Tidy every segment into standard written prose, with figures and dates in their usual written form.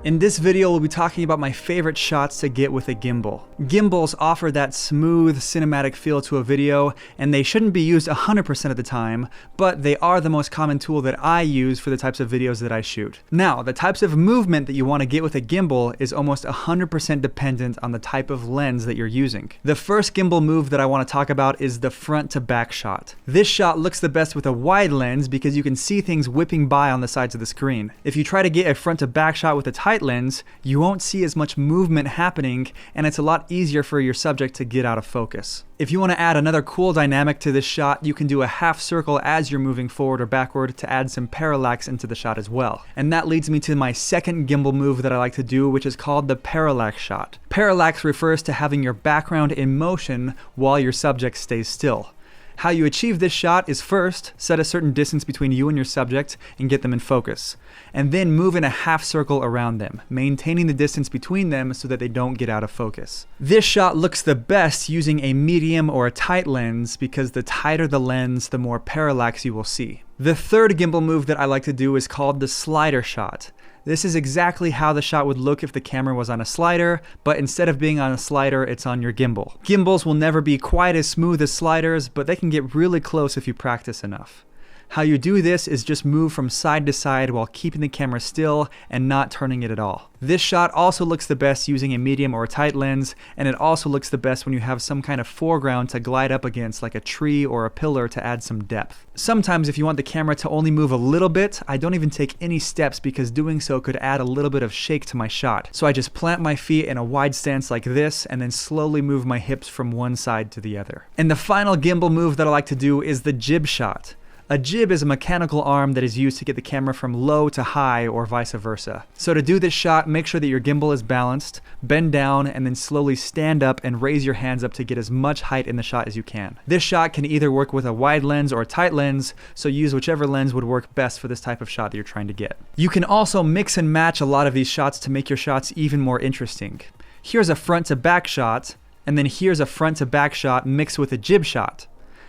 In this video, we'll be talking about my favorite shots to get with a gimbal. Gimbals offer that smooth, cinematic feel to a video, and they shouldn't be used 100% of the time, but they are the most common tool that I use for the types of videos that I shoot. Now, the types of movement that you want to get with a gimbal is almost 100% dependent on the type of lens that you're using. The first gimbal move that I want to talk about is the front to back shot. This shot looks the best with a wide lens because you can see things whipping by on the sides of the screen. If you try to get a front to back shot with a tight lens, you won't see as much movement happening, and it's a lot easier for your subject to get out of focus. If you want to add another cool dynamic to this shot, you can do a half circle as you're moving forward or backward to add some parallax into the shot as well. And that leads me to my second gimbal move that I like to do, which is called the parallax shot. Parallax refers to having your background in motion while your subject stays still. How you achieve this shot is first, set a certain distance between you and your subject and get them in focus. And then move in a half circle around them, maintaining the distance between them so that they don't get out of focus. This shot looks the best using a medium or a tight lens because the tighter the lens, the more parallax you will see. The third gimbal move that I like to do is called the slider shot. This is exactly how the shot would look if the camera was on a slider, but instead of being on a slider, it's on your gimbal. Gimbals will never be quite as smooth as sliders, but they can get really close if you practice enough. How you do this is just move from side to side while keeping the camera still and not turning it at all. This shot also looks the best using a medium or a tight lens, and it also looks the best when you have some kind of foreground to glide up against, like a tree or a pillar, to add some depth. Sometimes if you want the camera to only move a little bit, I don't even take any steps because doing so could add a little bit of shake to my shot. So I just plant my feet in a wide stance like this and then slowly move my hips from one side to the other. And the final gimbal move that I like to do is the jib shot. A jib is a mechanical arm that is used to get the camera from low to high or vice versa. So to do this shot, make sure that your gimbal is balanced, bend down, and then slowly stand up and raise your hands up to get as much height in the shot as you can. This shot can either work with a wide lens or a tight lens, so use whichever lens would work best for this type of shot that you're trying to get. You can also mix and match a lot of these shots to make your shots even more interesting. Here's a front to back shot, and then here's a front to back shot mixed with a jib shot.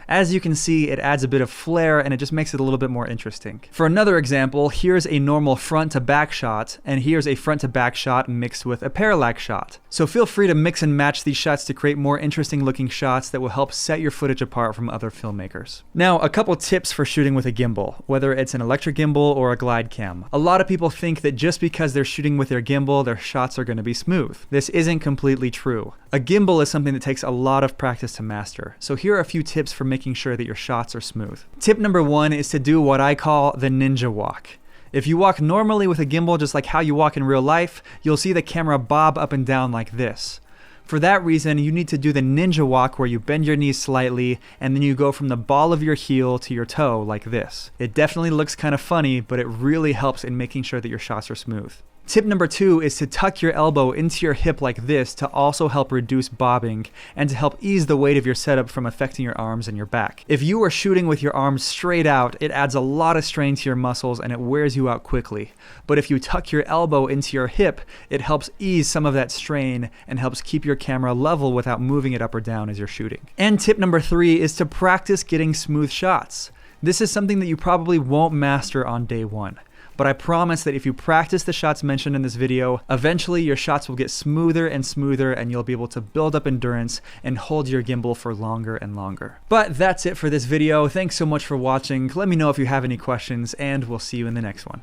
As you can see, it adds a bit of flair and it just makes it a little bit more interesting. For another example, here's a normal front to back shot, and here's a front to back shot mixed with a parallax shot. So feel free to mix and match these shots to create more interesting looking shots that will help set your footage apart from other filmmakers. Now, a couple tips for shooting with a gimbal, whether it's an electric gimbal or a glide cam. A lot of people think that just because they're shooting with their gimbal, their shots are going to be smooth. This isn't completely true. A gimbal is something that takes a lot of practice to master. So here are a few tips for making sure that your shots are smooth. Tip number one is to do what I call the ninja walk. If you walk normally with a gimbal, just like how you walk in real life, you'll see the camera bob up and down like this. For that reason, you need to do the ninja walk where you bend your knees slightly and then you go from the ball of your heel to your toe like this. It definitely looks kind of funny, but it really helps in making sure that your shots are smooth. Tip number two is to tuck your elbow into your hip like this to also help reduce bobbing and to help ease the weight of your setup from affecting your arms and your back. If you are shooting with your arms straight out, it adds a lot of strain to your muscles and it wears you out quickly. But if you tuck your elbow into your hip, it helps ease some of that strain and helps keep your camera level without moving it up or down as you're shooting. And tip number three is to practice getting smooth shots. This is something that you probably won't master on day one. But I promise that if you practice the shots mentioned in this video, eventually your shots will get smoother and smoother and you'll be able to build up endurance and hold your gimbal for longer and longer. But that's it for this video. Thanks so much for watching. Let me know if you have any questions and we'll see you in the next one.